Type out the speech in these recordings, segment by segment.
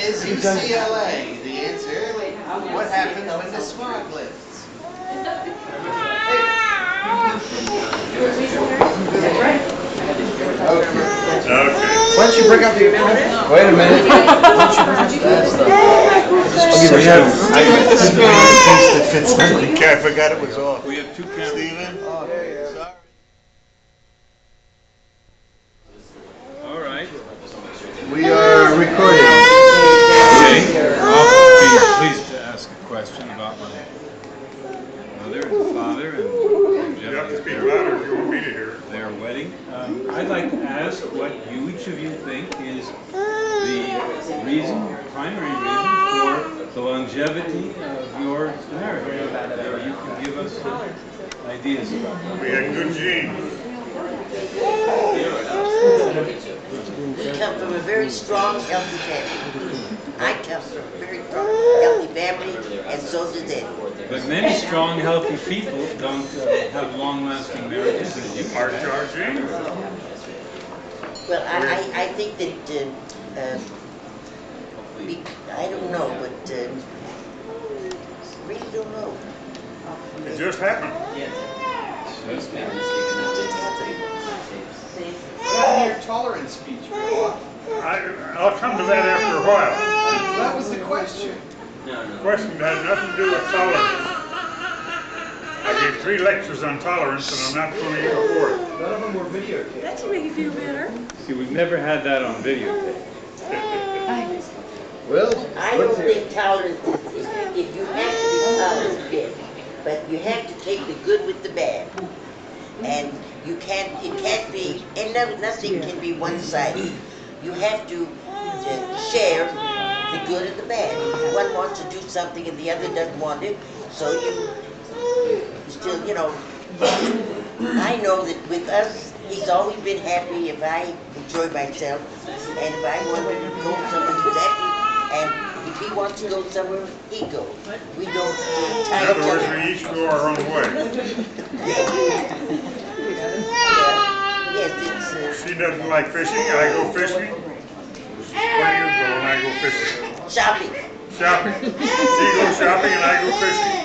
is UCLA. The answer, what happens when the smog lifts? Okay. Why don't you bring up the... Wait a minute. I forgot it was off. We have two cameras. Steven? Sorry. All right. We are recording. Okay. I'll be pleased to ask a question about my mother and father and You have to speak louder if you want me to hear. their wedding. I'd like to ask what each of you think is the primary reason for the longevity of your marriage. You can give us ideas about that. We had good genes. We come from a very strong, healthy family. I come from a very strong, healthy family, and so do they. But many strong, healthy people don't have long-lasting marriages. As you Our genes. Well, I think that, I don't know, but really don't know. It just happened. It just happened. Your tolerance speech, Bill. I'll come to that after a while. That was the question. The question had nothing to do with tolerance. I gave 3 lectures on tolerance, and I'm not going to give a 4th. None of them were videotaped. That should make you feel better. See, we've never had that on videotape. Well, I don't think tolerance is, if you have to be tolerant, good, but you have to take the good with the bad. And it can't be, and nothing can be one-sided. You have to share the good and the bad. If one wants to do something and the other doesn't want it, so you still, I know that with us, he's always been happy if I enjoy myself, and if I want to go somewhere, he's happy, and if he wants to go somewhere, he goes. We don't tie In other each words, other. we each go our own way. Yes, it's She doesn't like fishing, I go fishing. Where do you go when I go fishing? shopping. Shopping. She goes shopping and I go fishing.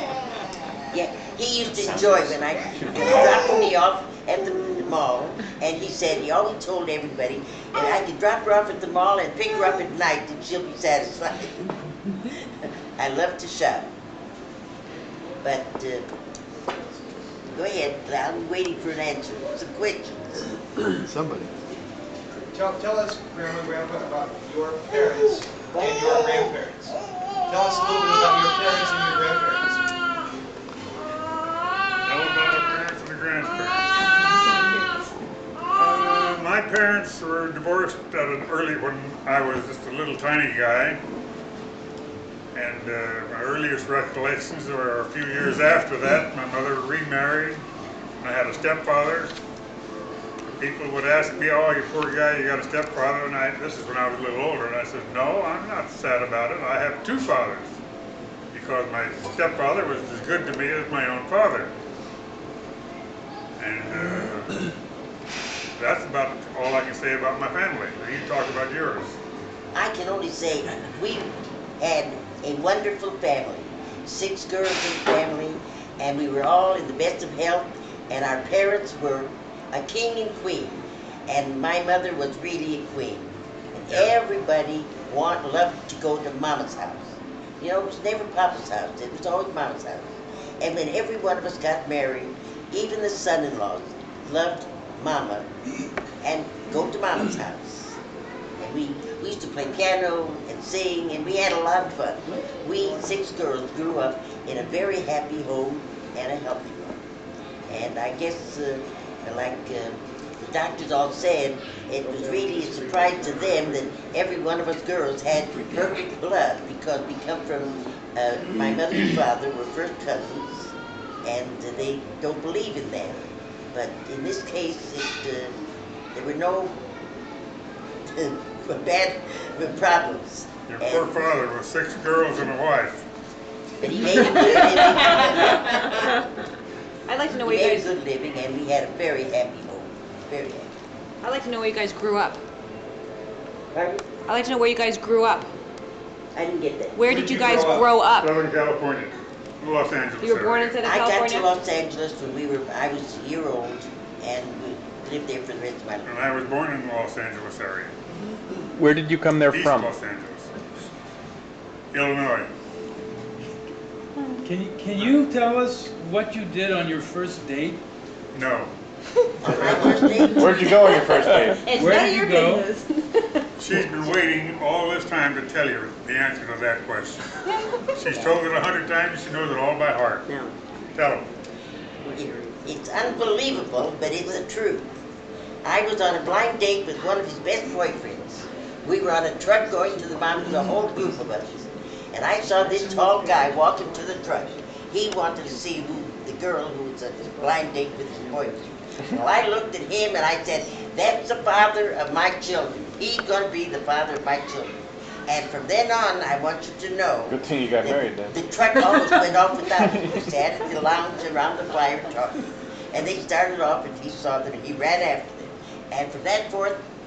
Yeah, he used to enjoy when I dropped me off at the mall, and he said he always told everybody that I could drop her off at the mall and pick her up at night and she'll be satisfied. I love to shop. But go ahead, I'm waiting for an answer. Some questions. somebody. Tell us, Grandma and Grandpa, about your parents and your grandparents. Tell us a little bit about your parents and your grandparents. Tell about our parents and the grandparents. My parents were divorced at an early, when I was just a little tiny guy. And my earliest recollections were a few years after that. My mother remarried. I had a stepfather. People would ask me, "Oh, you poor guy, you got a stepfather." And this is when I was a little older, and I said, "No, I'm not sad about it. I have 2 fathers, because my stepfather was as good to me as my own father." And that's about all I can say about my family. Now you talk about yours. I can only say we had a wonderful family. 6 girls in the family, and we were all in the best of health, and our parents were a king and queen, and my mother was really a queen. And everybody loved to go to Mama's house. It was never Papa's house, it was always Mama's house. And when every one of us got married, even the son-in-laws loved Mama and go to Mama's house. And we used to play piano and sing, and we had a lot of fun. We 6 girls grew up in a very happy home and a healthy one. And I guess, like the doctors all said, it was really a surprise to them that every one of us girls had perfect blood, because we come from, my mother and father were first cousins, and they don't believe in that. But in this case, there were no bad problems. Your poor father with 6 girls and a wife. But he made a good living. I'd like to know We where you made a guys. good living, and we had a very happy home. Very happy. I'd like to know where you guys grew up. Pardon? I'd like to know where you guys grew up. I didn't get that. Where did you guys grow up? Southern California, Los Angeles You were born in area. Southern I got to California? Los Angeles when I was a year old, and we lived there for the rest of my life. And I was born in the Los Angeles area, Where did you come there East from? Los Angeles, Illinois. Can you tell us what you did on your first date? No. On my first date, Where'd you go on your first date? It's Where none did of you your go? business. She's been waiting all this time to tell you the answer to that question. She's told it 100 times, she knows it all by heart. no. Tell them. It's unbelievable, but it's the truth. I was on a blind date with one of his best boyfriends. We were on a truck going to the mountains, a whole group of us. And I saw this tall guy walk into the truck. He wanted to see the girl who was on this blind date with his boyfriend. Well, I looked at him and I said, that's the father of my children. He's going to be the father of my children. And from then on, I want you to know. Good thing you got that married then. The truck almost went off without him. We sat at the lounge around the fire talking. And they started off and he saw them and he ran after them. And from that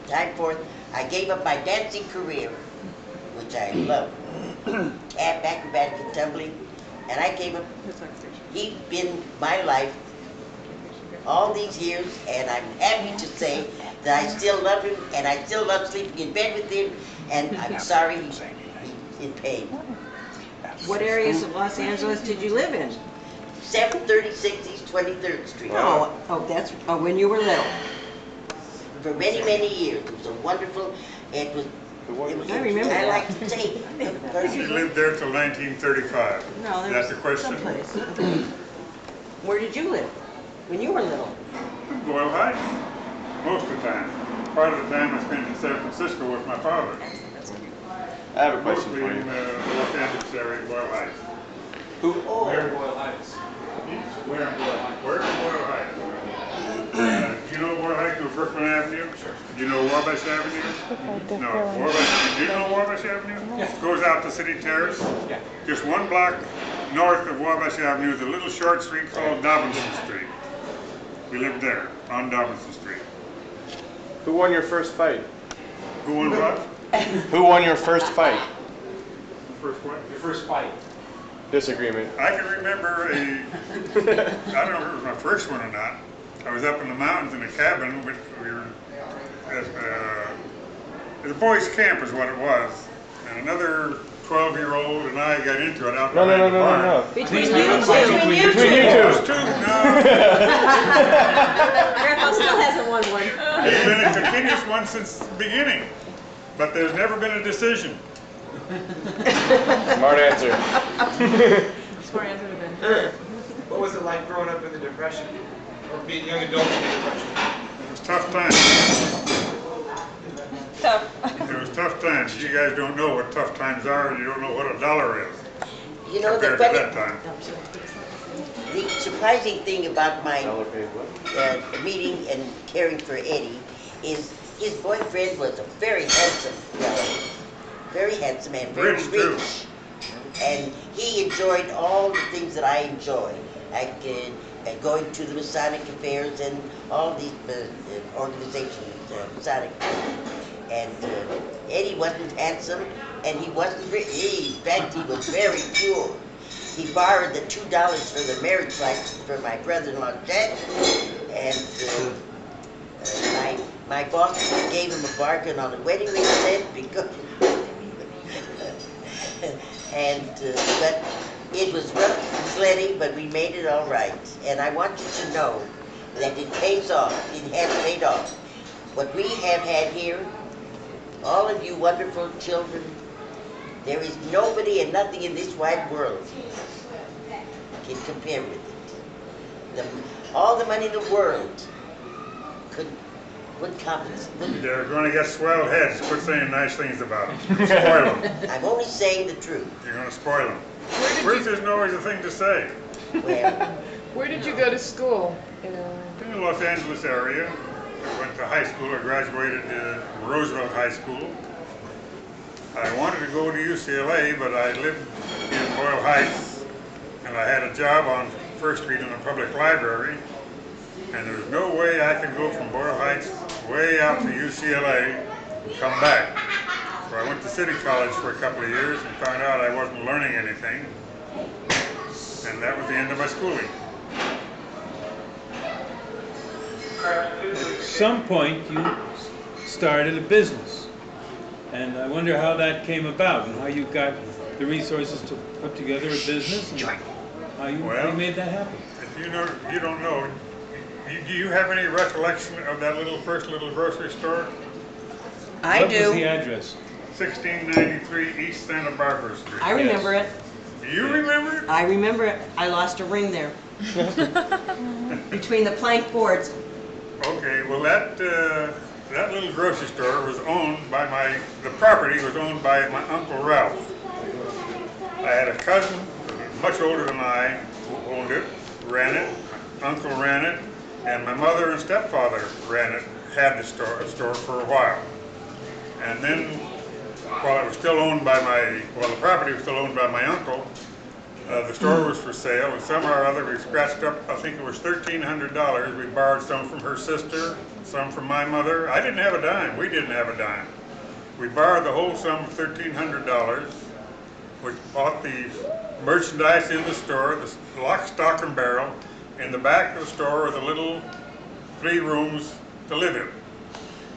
time forth, I gave up my dancing career, which I loved. Acrobatic and tumbling. And I gave up. He's been my life all these years, and I'm happy to say that I still love him, and I still love sleeping in bed with him, and I'm sorry he's in pain. What areas of Los Angeles did you live in? 736 East 23rd Street. Oh, that's when you were little. For many, many years. It was a wonderful, it was, I remember I that. like to say, She lived there till 1935. No, Is there that the was question? someplace. Where did you live when you were little? Boyle Heights, most of the time. Part of the time I spent in San Francisco with my father. I have a question Mostly for in you. the Los Angeles area, Boyle Heights. Where in Boyle Heights? Where in Boyle Heights? Where in Boyle Heights? Do you know Boyle Heights or Brooklyn Avenue? Sure. Do you know Wabash Avenue? No. Wabash, do you know Wabash Avenue? Yeah. Goes out to City Terrace. Yeah. Just one block north of Wabash Avenue is a little short street called Dobinson Street. We lived there, on Dobinson Street. Who won your first fight? Who won what? Who won your first fight? First what? Your first fight. Disagreement. I can remember I don't know if it was my first one or not. I was up in the mountains in a cabin, which we were, the boys' camp is what it was. And another 12-year-old and I got into it out No, no, behind no, the no, barn. no, no. Between Please you don't two. fight Between you Between two. you Those two. two, no. Grandpa still hasn't won one. It's been a continuous one since the beginning, but there's never been a decision. Smart answer. Smart answer would have been. What was it like growing up in the Depression? Or being young adult in the Depression? It was tough times. Tough. It was tough times. You guys don't know what tough times are, and you don't know what a dollar is you know, the compared to funny, that time. the surprising thing about my Dollar paid what? meeting and caring for Eddie is his boyfriend was a very handsome fellow, very handsome and very Rich, too. rich. And he enjoyed all the things that I enjoy, like going to the Masonic affairs and all these organizations, Masonic. And Eddie wasn't handsome, and he wasn't rich. In fact, he was very poor. He borrowed the $2 for the marriage license from my brother-in-law Jack, and my boss gave him a bargain on a wedding ring set because, but it was rough and sledding, but we made it all right. And I want you to know that it pays off. It has paid off. What we have had here, all of you wonderful children, there is nobody and nothing in this wide world can compare with it. All the money in the world would compensate. They're going to get swelled heads. Quit saying nice things about them. Spoil them. I'm only saying the truth. You're going to spoil them. Truth isn't always a thing to say. Well, Where did you go to school? In the Los Angeles area, I went to high school. I graduated Roosevelt High School. I wanted to go to UCLA, but I lived in Boyle Heights, and I had a job on First Street in a public library, and there was no way I could go from Boyle Heights way out to UCLA and come back. So I went to City College for a couple of years and found out I wasn't learning anything. And that was the end of my schooling. At some point, you started a business. And I wonder how that came about and how you got the resources to put together a business and how you made that happen. If you don't know, do you have any recollection of that first little grocery store? I What was the do. address? 1693 East Santa Barbara Street. I remember it. You remember it? I remember it. I lost a ring there. Between the plank boards. Okay, well that little grocery store was owned by the property was owned by my Uncle Ralph. I had a cousin much older than I who owned it, ran it, uncle ran it, and my mother and stepfather had the store for a while. And then, while it was still owned by the property was still owned by my uncle, the store was for sale, and somehow or other we scratched up, I think it was $1,300. We borrowed some from her sister, some from my mother. I didn't have a dime. We didn't have a dime. We borrowed the whole sum of $1,300. We bought the merchandise in the store, the lock, stock, and barrel. In the back of the store were the little 3 rooms to live in.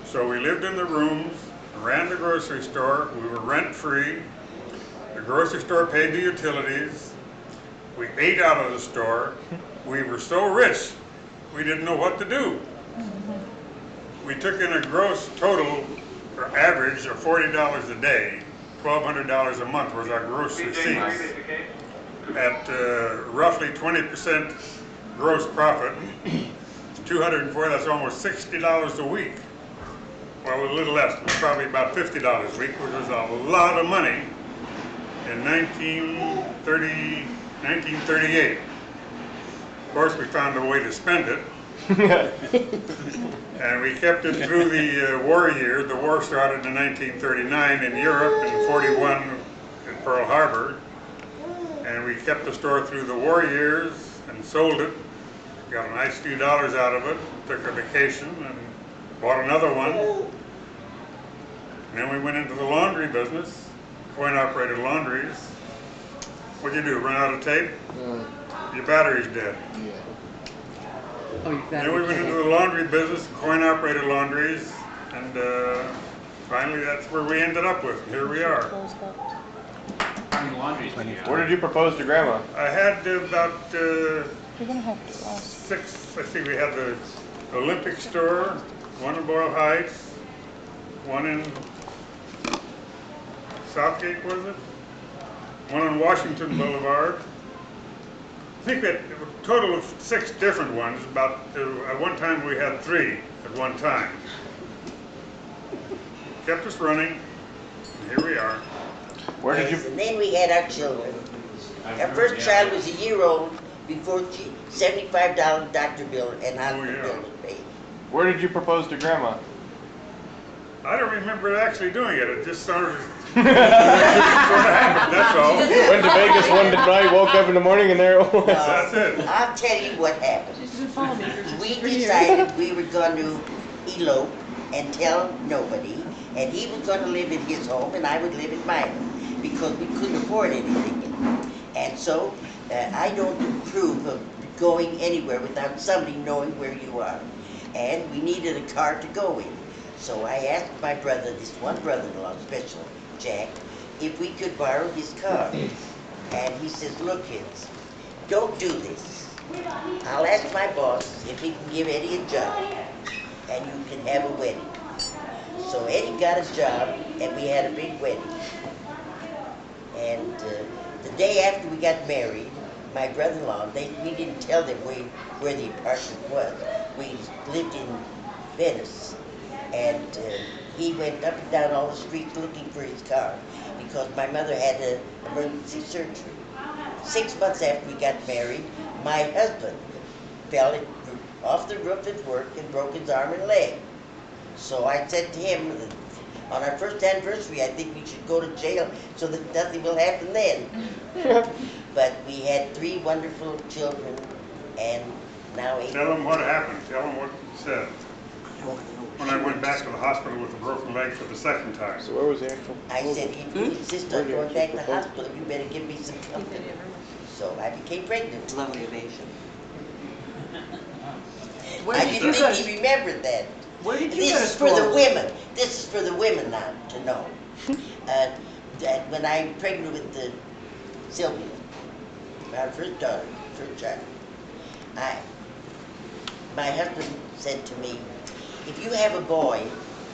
So we lived in the rooms, ran the grocery store. We were rent-free. The grocery store paid the utilities. We ate out of the store. We were so rich, we didn't know what to do. We took in a gross total, or average, of $40 a day. $1,200 a month was our gross receipts. At roughly 20% gross profit, 204, that's almost $60 a week. Well, a little less, probably about $50 a week, which was a lot of money in 1938. Of course, we found a way to spend it. And we kept it through the war years. The war started in 1939 in Europe and 41 in Pearl Harbor. And we kept the store through the war years and sold it. Got a nice few dollars out of it. Took a vacation and bought another one. And then we went into the laundry business, coin-operated laundries. What'd you do, run out of tape? Your battery's dead. Then we went into the laundry business, coin-operated laundries, and finally that's where we ended up with. Here we are. Where did you propose to Grandma? I had about 6, I think we had the Olympic store, one in Boyle Heights, one in Southgate, was it? One on Washington Boulevard. I think that a total of 6 different ones. About at one time we had 3 at one time. Kept us running. And here we are. Where did you? And then we had our children. Our first child was a year old before $75 doctor bill and hospital bill was paid. Where did you propose to Grandma? I don't remember actually doing it. It just sort of happened, that's all. Went to Vegas one night, woke up in the morning, and there it was. That's it. I'll tell you what happened. She's been following me for We 3 years. decided we were going to elope and tell nobody, and he was going to live in his home and I would live in mine because we couldn't afford anything. And so I don't approve of going anywhere without somebody knowing where you are. And we needed a car to go in. So I asked my brother, this one brother-in-law special, Jack, if we could borrow his car. And he says, look kids, don't do this. I'll ask my boss if he can give Eddie a job and you can have a wedding. So Eddie got a job and we had a big wedding. And the day after we got married, my brother-in-law, we didn't tell them where the apartment was. We lived in Venice. And he went up and down all the streets looking for his car because my mother had an emergency surgery. 6 months after we got married, my husband fell off the roof at work and broke his arm and leg. So I said to him, on our first anniversary, I think we should go to jail so that nothing will happen then. But we had 3 wonderful children and now 8. Tell them what happened. Tell them what you said. I don't know. when I went back to the hospital with a broken leg for the second time. So where was the actual? I said, if you insist on going back to the hospital, you better give me some company. So I became pregnant. Lovely ovation. I Where did you didn't go? think he remembered that. Where did you This go to is for the school? women. This is for the women now to know. That when I'm pregnant with Sylvia, our first daughter, first child, my husband said to me, if you have a boy,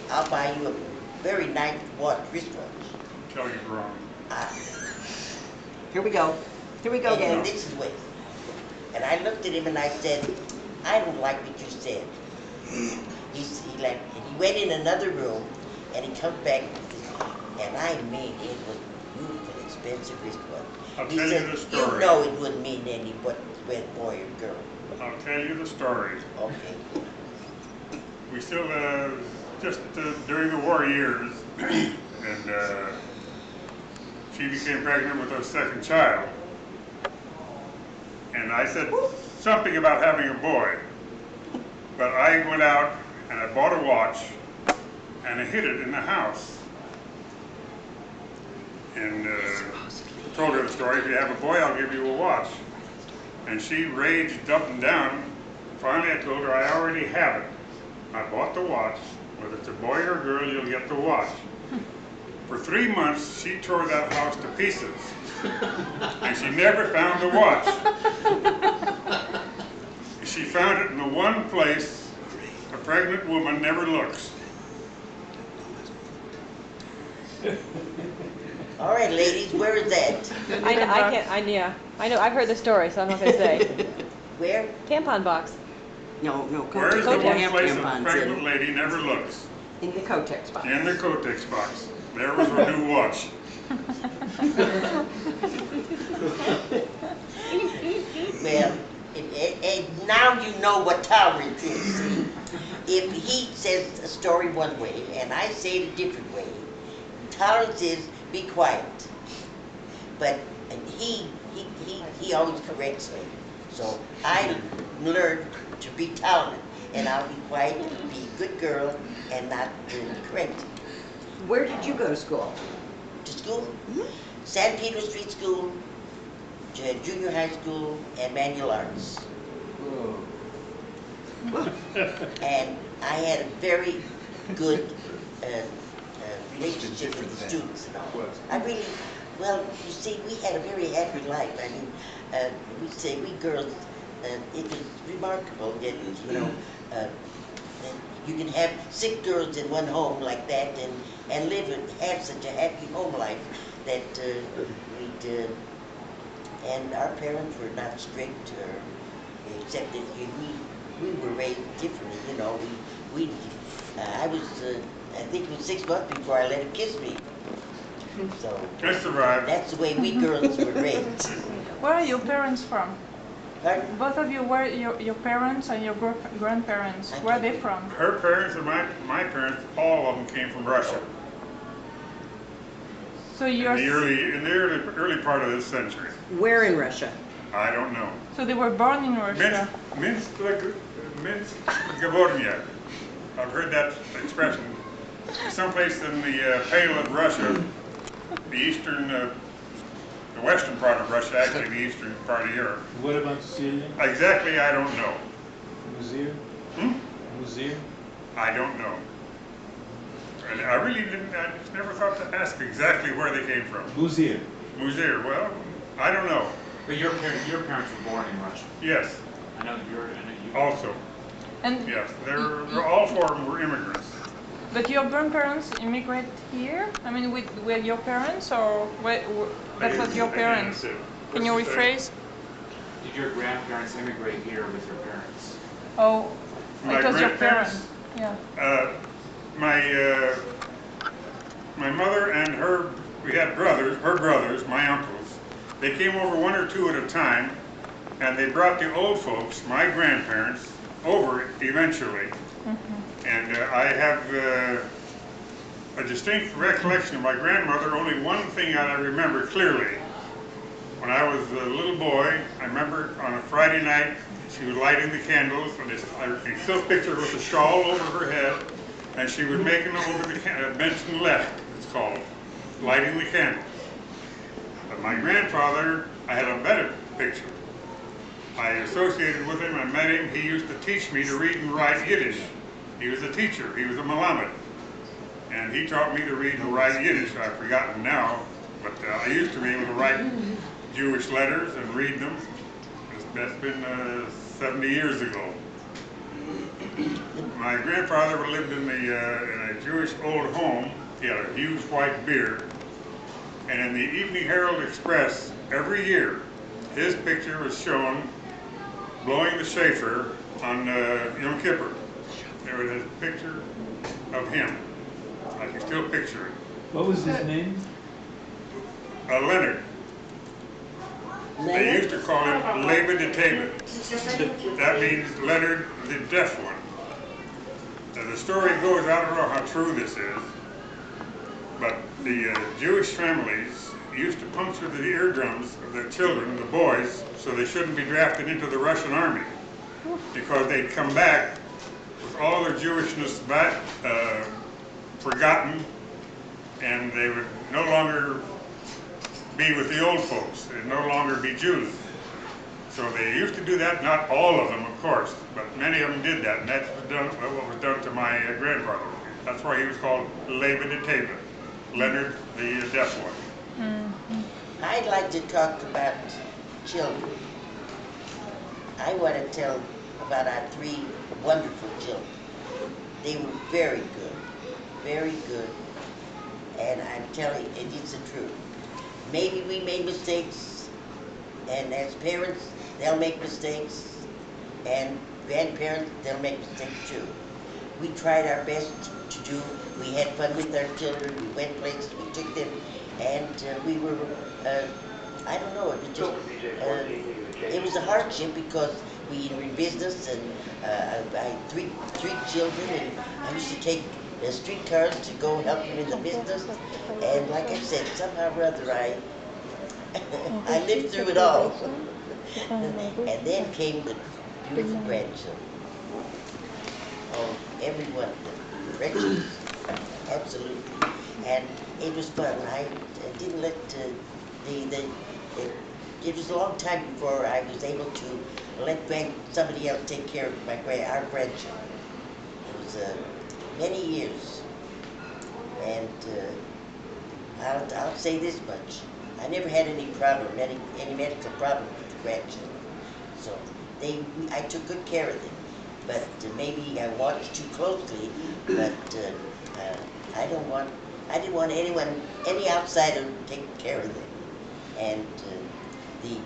I'll buy you a very nice wristwatch. Tell you wrong. Here we go. Here we go, And gang. this is what. And I looked at him and I said, I don't like what you said. He went in another room and he comes back with this, and I mean, it was beautiful, expensive wristwatch. I'll He tell you said, the story. you know it wouldn't mean any but whether boy or girl. I'll tell you the story. Okay. We still, just during the war years, and she became pregnant with our second child. And I said something about having a boy. But I went out and I bought a watch and I hid it in the house. And told her the story, if you have a boy, I'll give you a watch. And she raged up and down. Finally, I told her, I already have it. I bought the watch. Whether it's a boy or a girl, you'll get the watch. For 3 months, she tore that house to pieces. And she never found the watch. She found it in the one place a pregnant woman never looks. All right, ladies, where is that? I know, I've heard the story, so I'm not gonna say. Where? Tampon box. No, Where is the Kotex. one place a Tampons pregnant lady never looks? in the Kotex box. In the Kotex box. There was her new watch. Well, now you know what tolerance is. See? If he says a story one way and I say it a different way, tolerance is be quiet. But he always corrects me. So I learned to be tolerant, and I'll be quiet, be a good girl, and not correct. Where did you go to school? To school, San Pedro Street School, junior high school, and manual arts. And I had a very good relationship with the students and all. I really, well, you see, we had a very happy life. I mean, we girls, it was remarkable that, you know, that you can have 6 girls in one home like that and live and have such a happy home life that and our parents were not strict, except that we were raised differently, you know. I was, I think it was 6 months before I let him kiss me. So I survived. that's the way we girls were raised. Where are your parents from? Pardon? Both of you, where your parents and your grandparents, where are they from? Her parents and my parents, all of them came from Russia. So In you're, the early part of this century. Where in Russia? I don't know. so they were born in Russia. Minsk Gavornia. I've heard that expression. Someplace in the Pale of Russia, the eastern, the western part of Russia, actually the eastern part of Europe. What about Syria? Exactly, I don't know. Museum? Hmm? Museum? I don't know. And I really didn't, I just never thought to ask exactly where they came from. Museum. Museum, well, I don't know. But your parents were born in Russia. Yes, I know you. also, And yes. They're all 4 of them were immigrants. but your grandparents immigrate here? I mean, with your parents, or that was your parents? Can you rephrase? Did your grandparents immigrate here with your parents? Oh, My it was your grandparents? parents. Yeah. My mother and we had brothers, her brothers, my uncles. They came over 1 or 2 at a time, and they brought the old folks, my grandparents, over eventually. And I have a distinct recollection of my grandmother. Only one thing I remember clearly. When I was a little boy, I remember on a Friday night, she was lighting the candles, and I can still picture her with a shawl over her head, and she was making over the Benson left, it's called, lighting the candle. But my grandfather, I had a better picture. I associated with him, I met him, he used to teach me to read and write Yiddish. He was a teacher, he was a Malamed. And he taught me to read and write Yiddish. I've forgotten now, but I used to be able to write Jewish letters and read them. That's been 70 years ago. My grandfather lived in a Jewish old home. He had a huge white beard. And in the Evening Herald Express, every year, his picture was shown blowing the shofar on Yom Kippur. There was a picture of him. I can still picture it. What was his name? Leonard. They used to call him Leba de Teba. That means Leonard the Deaf One. Now, the story goes, I don't know how true this is, but the Jewish families used to puncture the eardrums of their children, the boys, so they shouldn't be drafted into the Russian army, because they'd come back with all their Jewishness back, forgotten, and they would no longer be with the old folks. They'd no longer be Jews. So they used to do that, not all of them, of course, but many of them did that, and that's what was done to my grandfather. That's why he was called Leba de Teba, Leonard the Deaf One. I'd like to talk about children. I want to tell about our 3 wonderful children. They were very good, very good, and I'm telling you, it's the truth. Maybe we made mistakes, and as parents, they'll make mistakes, and grandparents, they'll make mistakes too. We tried our best to do, we had fun with our children, we went places, we took them, and we were, I don't know, it was just, it was a hardship because we were in business, and I had three children, and I used to take streetcars to go help them in the business, and like I said, somehow or other I lived through it all. And then came the beautiful grandchildren. Oh, every one of them, precious, absolutely. And it was fun. I didn't let it was a long time before I was able to let somebody else take care of our grandchildren. It was many years, and I'll say this much: I never had any problem, any medical problem with the grandchildren. So I took good care of them. But maybe I watched too closely. But I didn't want any outsider taking care of them. And the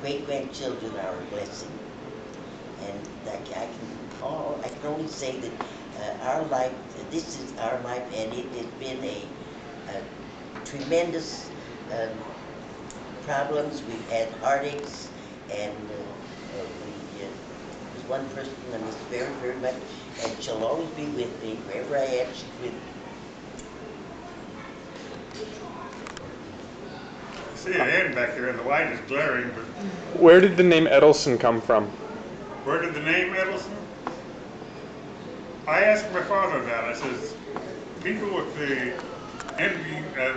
great-grandchildren are a blessing. And I can only say that our life, this is our life, and it has been a tremendous problems. We've had heartaches, and there's one person I miss very, very much, and she'll always be with me wherever I am. She's with me. See an end back there, and the light is glaring, but Where did the name Edelson come from? where did the name Edelson? I asked my father that. I says, people with the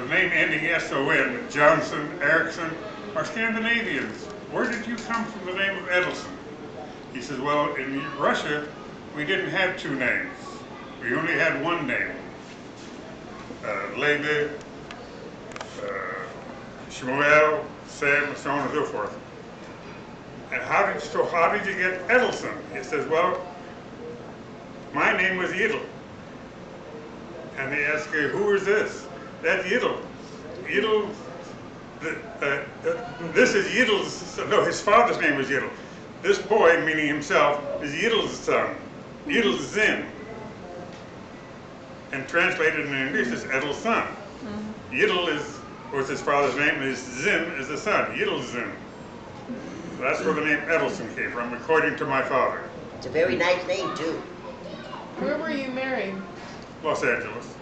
name ending S-O-N, Johnson, Erickson, are Scandinavians. Where did you come from the name of Edelson? He says, well, in Russia, we didn't have 2 names. We only had 1 name. Lebe, Shmuel, Sam, so on and so forth. And how did you get Edelson? He says, well, my name was Yidel. And they ask, who is this? That's Yidel. Yidel, this is Yidel's, no, his father's name was Yidel. This boy, meaning himself, is Yidel's son, Yidel's Zin. And translated in English is Edel's son. Yidel was his father's name, and his Zin is the son, Yidel's Zin. That's where the name Edelson came from, according to my father. It's a very nice name, too. Where were you married? Los Angeles,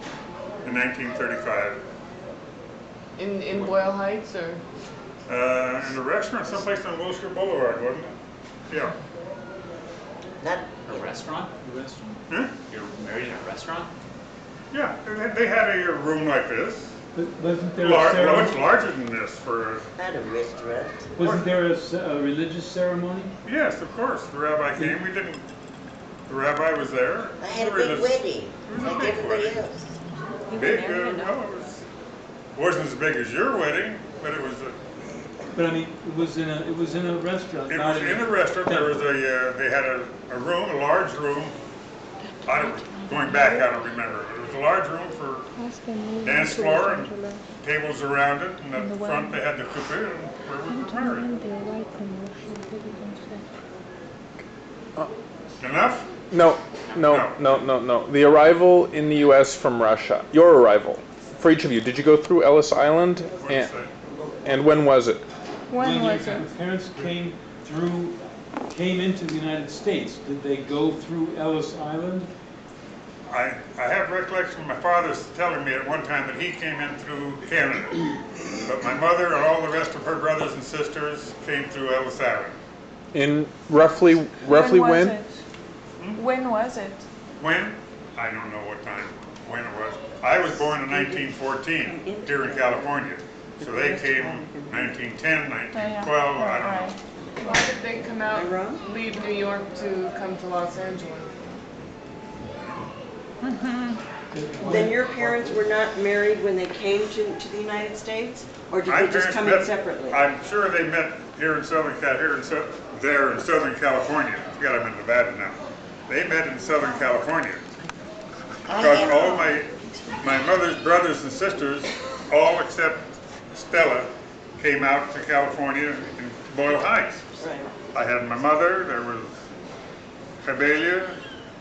in 1935. In Boyle Heights, or? In a restaurant someplace on Wilshire Boulevard, wasn't it? Yeah. Not A restaurant? The restaurant. Huh? You're married in a restaurant? Yeah, they had a room like this. Wasn't there Much a ceremony? larger than this for, Not a restaurant. Wasn't there a religious ceremony? yes, of course. The rabbi came. The rabbi was there. I had a There big was- wedding, It was a like big everybody wedding. else. Big, well, it wasn't as big as your wedding, but it was But I mean, it was in a restaurant. it not was in a restaurant. There was temple. they had a room, a large room. Going back, I don't remember. It was a large room for dance floor and tables around it, and at the front they had the coupe and where we were married. Enough? No. The arrival in the U.S. from Russia. Your arrival. For each of you, did you go through Ellis Island? And when was it? When was your it? parents came into the United States, did they go through Ellis Island? I have recollection of my father telling me at one time that he came in through Canada, but my mother and all the rest of her brothers and sisters came through Ellis Island. In roughly when? When was it? When? I don't know what time, when it was. I was born in 1914 here in California, so they came 1910, 1912, I don't know. Why did they come out, leave New York to come to Los Angeles? Then your parents were not married when they came to the United States? Or did My they just parents come met- in separately? I'm sure they met here in Southern California. I forget I'm in Nevada now. They met in Southern California. Because all my mother's brothers and sisters, all except Stella, came out to California in Boyle Heights. Right. I had my mother, there was Cabelia,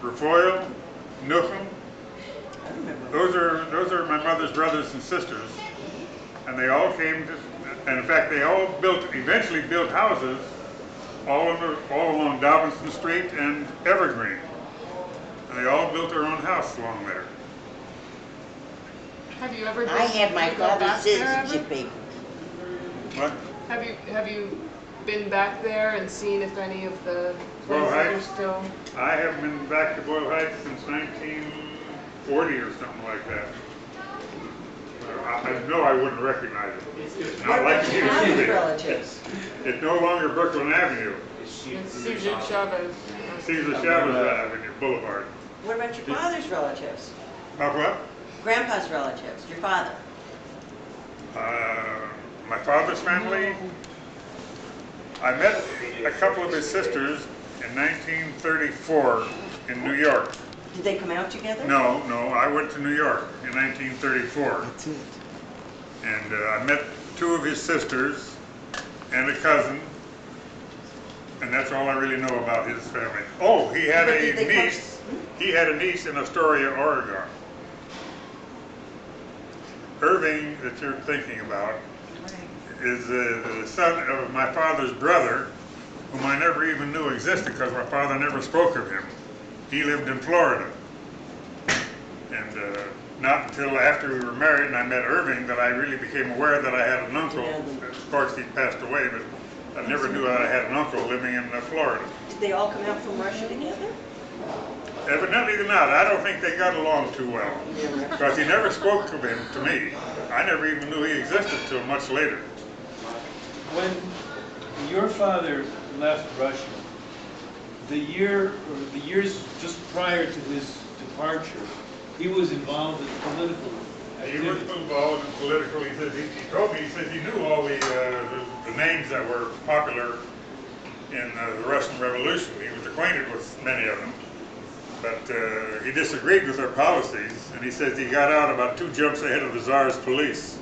Rafoil, Nuchem. I remember. Those are my mother's brothers and sisters, and they all came to, and in fact they all eventually built houses all along Dobinson Street and Evergreen, and they all built their own house along there. Have you ever been, I have my do you go father's back there ever? citizenship papers. What? Have you been back there and seen if any of the Boyle places are Heights? still? I haven't been back to Boyle Heights since 1940 or something like that. I know I wouldn't recognize it. It's not like it used to be. relatives? It's no longer Brooklyn Avenue. It's Cesar Chavez. Cesar Chavez Avenue Boulevard. What about your father's relatives? About what? Grandpa's relatives, your father? My father's family, I met a couple of his sisters in 1934 in New York. Did they come out together? No, I went to New York in 1934. That's it. And I met two of his sisters and a cousin, and that's all I really know about his family. Oh, he had But a did they come- niece. He had a niece in Astoria, Oregon. Irving, that you're thinking about, is the son of my father's brother, whom I never even knew existed because my father never spoke of him. He lived in Florida. And not until after we were married and I met Irving that I really became aware that I had an uncle. Of course, he passed away, but I never knew that I had an uncle living in Florida. Did they all come out from Russia together? Evidently not. I don't think they got along too well. Because he never spoke of him to me. I never even knew he existed till much later. When your father left Russia, the years just prior to his departure, he was involved in political He was activity. involved in political. He told me, he said he knew all the names that were popular in the Russian Revolution. He was acquainted with many of them. But he disagreed with their policies, and he says he got out about 2 jumps ahead of the Tsar's police,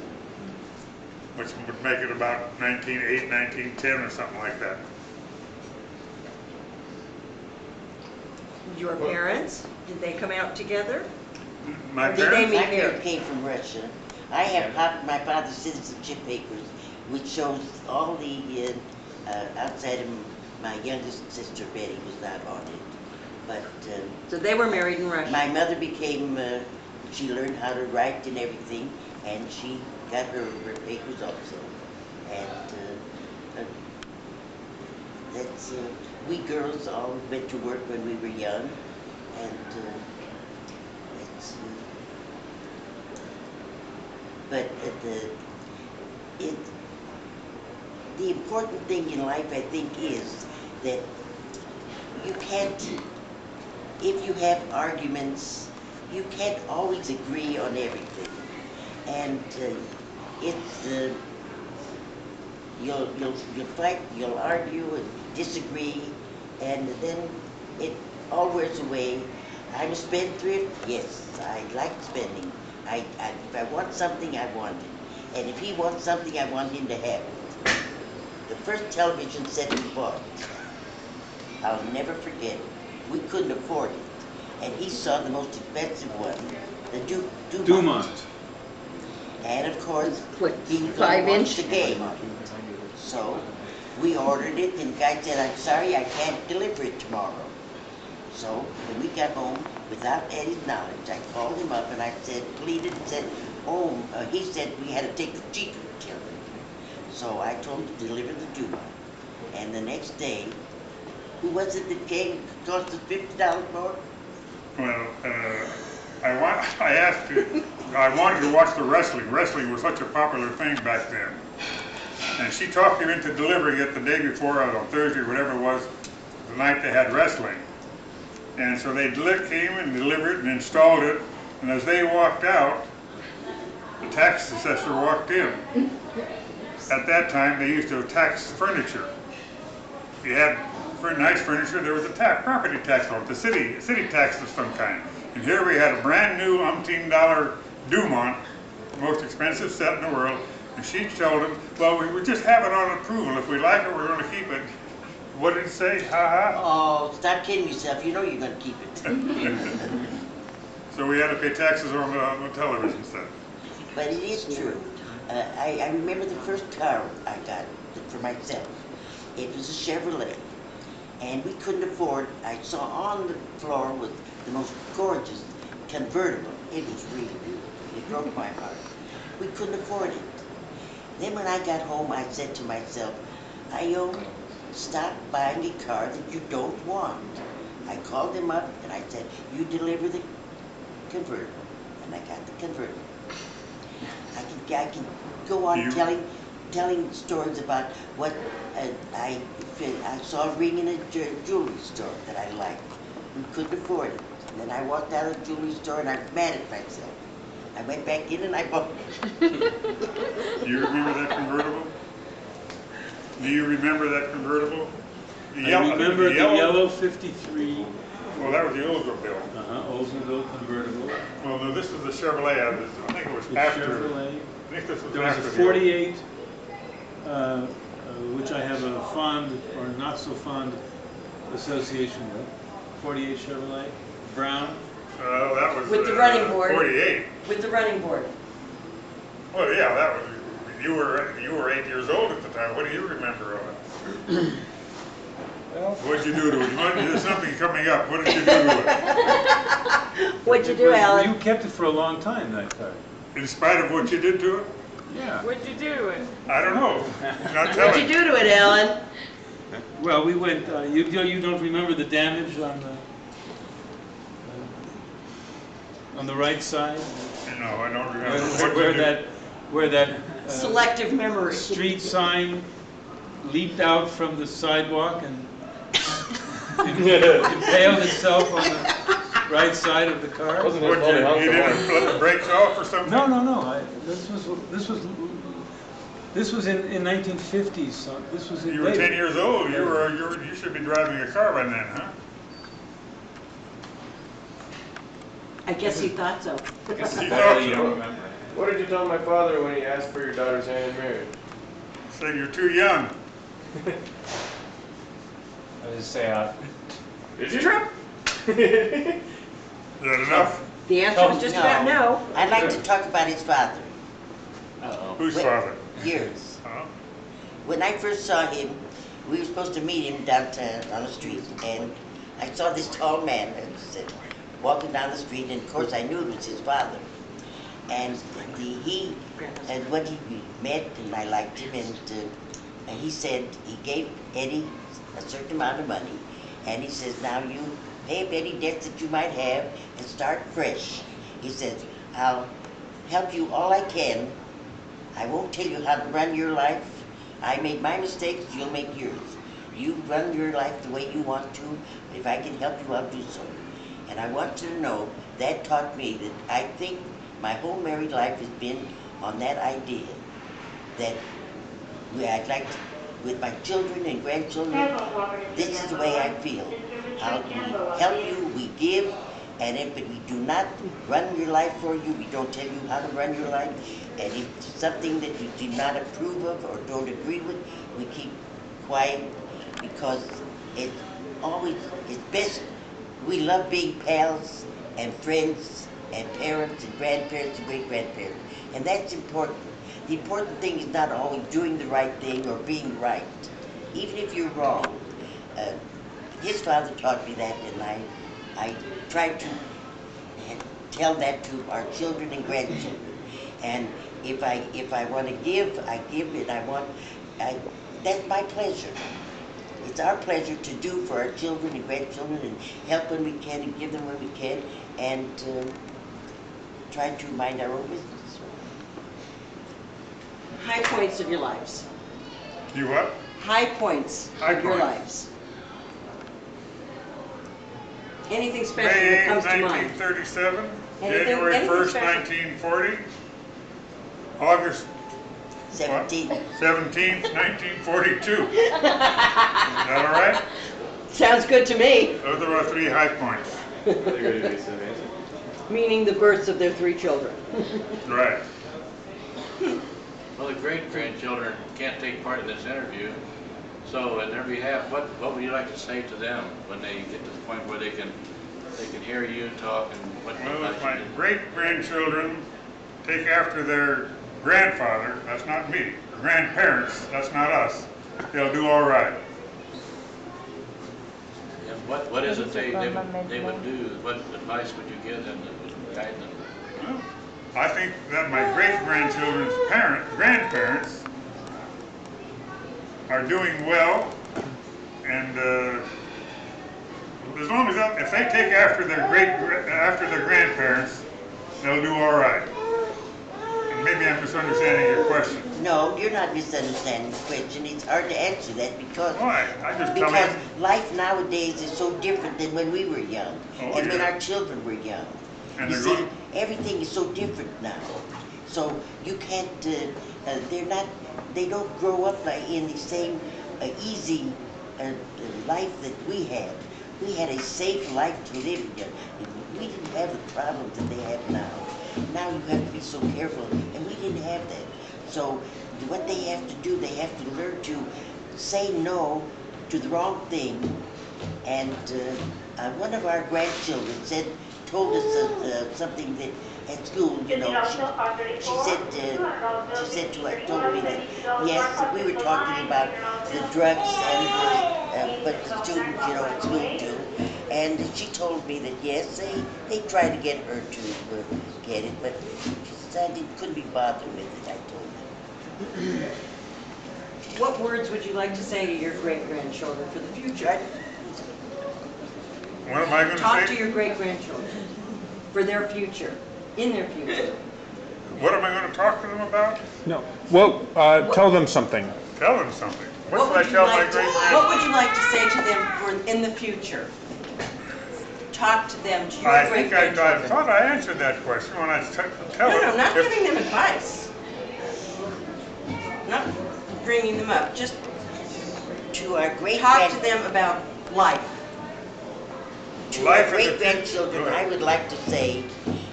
which would make it about 1908, 1910 or something like that. Your parents, did they come out together? My Or did they parents, meet My here? parents came from Russia. I have my father's citizenship papers, which shows all the outside of my youngest sister Betty was not on it. But So they were married in Russia? my mother became, she learned how to write and everything, and she got her papers also. And that's, we girls all went to work when we were young, and that's, But it, the important thing in life, I think, is that you can't, if you have arguments, you can't always agree on everything. And you'll fight, you'll argue and disagree, and then it all wears away. I'm a spendthrift, yes, I like spending. If I want something, I want it. And if he wants something, I want him to have it. The first television set we bought, I'll never forget it. We couldn't afford it. And he saw the most expensive one, the Dumont. And of course, he watched the game on it. So we ordered it, and the guy said, I'm sorry, I can't deliver it tomorrow. So when we got home, without Eddie's knowledge, I called him up and I pleaded and said, he said we had to take the cheaper till. So I told him to deliver the Dumont. And the next day, who was it that came, cost us $50 more? Well, I wanted to watch the wrestling. Wrestling was such a popular thing back then. And she talked him into delivering it the day before, on Thursday, whatever it was, the night they had wrestling. And so they came and delivered it and installed it. And as they walked out, the tax assessor walked in. At that time, they used to tax furniture. If you had nice furniture, there was a property tax on it, the city tax of some kind. And here we had a brand new $umpteen Dumont, the most expensive set in the world, and she told him, well, we just have it on approval. If we like it, we're going to keep it. What did it say? Ha ha? Oh, stop kidding yourself. You know you're going to keep it. So we had to pay taxes on the television set. But it is true. I remember the first car I got for myself. It was a Chevrolet. And we couldn't afford, I saw on the floor was the most gorgeous convertible. It was really beautiful. It broke my heart. We couldn't afford it. Then when I got home, I said to myself, Ione, stop buying a car that you don't want. I called them up and I said, you deliver the convertible. And I got the convertible. I can go on telling stories about what I saw a ring in a jewelry store that I liked. We couldn't afford it. And then I walked out of the jewelry store and I was mad at myself. I went back in and I bought it. You remember that convertible? Do you remember that convertible? I remember the yellow 53. Well, that was the Oldsmobile. Oldsmobile convertible. Well, no, this was the Chevrolet. I think it was after. Chevrolet. I think this was there was after a 48, which I have a fond or not so fond association with. 48 Chevrolet, brown. That was with the running board. 48. With the running board. Well, yeah, that was. You were 8 years old at the time. What do you remember of it? What'd you do to it? There's something coming up. What did you do to it? What'd you do, Alan? You kept it for a long time, that car. In spite of what you did to it? Yeah. What'd you do to it? I don't know. Not telling. What'd you do to it, Alan? Well, we went. You don't remember the damage on the right side? No, I don't remember. Where that selective memory street sign leaped out from the sidewalk and impaled itself on the right side of the car. What, you didn't let the brakes off or something? No. This was in 1950s. So this was in. You were 10 years old. You should be driving a car by then, huh? I guess he thought so. You don't remember. What did you tell my father when he asked for your daughter's hand in marriage? Said you're too young. I just say, Did you, Trump? Is that enough? The answer was just about no. I'd like to talk about his father. Whose father? Yours. Huh? When I first saw him, we were supposed to meet him downtown on the street, and I saw this tall man walking down the street, and of course I knew it was his father. And when he met, and I liked him, and he said he gave Eddie a certain amount of money, and he says, now you pay up any debts that you might have and start fresh. He says, I'll help you all I can. I won't tell you how to run your life. I made my mistakes, you'll make yours. You run your life the way you want to. If I can help you, I'll do so. And I want you to know that taught me that I think my whole married life has been on that idea that I'd like to, with my children and grandchildren, this is the way I feel. We help you, we give, and if we do not run your life for you, we don't tell you how to run your life, and if it's something that you do not approve of or don't agree with, we keep quiet, because it's best. We love being pals and friends and parents and grandparents and great-grandparents, and that's important. The important thing is not always doing the right thing or being right, even if you're wrong. His father taught me that, and I try to tell that to our children and grandchildren. And if I want to give, I give, and that's my pleasure. It's our pleasure to do for our children and grandchildren and help when we can and give them when we can, and try to mind our own business. High points of your lives. You what? High points of your lives. Anything special May that 8, comes to mind? 1937, Anything January 1st, special? 1940, August 17th. 17th, 1942. Is that all right? Sounds good to me. Those are our 3 high points. Meaning the births of their 3 children. Right. Well, the great-grandchildren can't take part in this interview, so in their behalf, what would you like to say to them when they get to the point where they can hear you talk, and what Well, if my great-grandchildren take after their grandfather, that's not me, or grandparents, that's not us, they'll do all right. And what is it they would do? What advice would you give them that would guide them? Well, I think that my great-grandchildren's grandparents are doing well, and as long as if they take after their grandparents, they'll do all right. And maybe I'm misunderstanding your question. No, you're not misunderstanding the question. It's hard to answer that because Why? I just tell you. Life nowadays is so different than when we were young, and when yeah. our children were young. And You they're see, going. everything is so different now. So you can't. They don't grow up in the same easy life that we had. We had a safe life to live in. We didn't have the problems that they have now. Now you have to be so careful, and we didn't have that. So what they have to do, they have to learn to say no to the wrong thing. And one of our grandchildren told us something that at school, she said told me that yes, we were talking about the drugs and but the students, at school too, and she told me that yes, they tried to get her to get it, but she said it couldn't be bothered with it. I told her. What words would you like to say to your great-grandchildren for the future? What am I going to say? Talk to your great-grandchildren for their future, in their future. What am I going to talk to them about? No. Well, tell them something. Tell them something. What should I tell my great-grandchildren? What would you like to say to them in the future? Talk to them, to your great-grandchildren. I thought I answered that question when I tell them. No, not giving them advice. Not bringing them up. Just to our talk to them about life. To our great-grandchildren, I would like to say,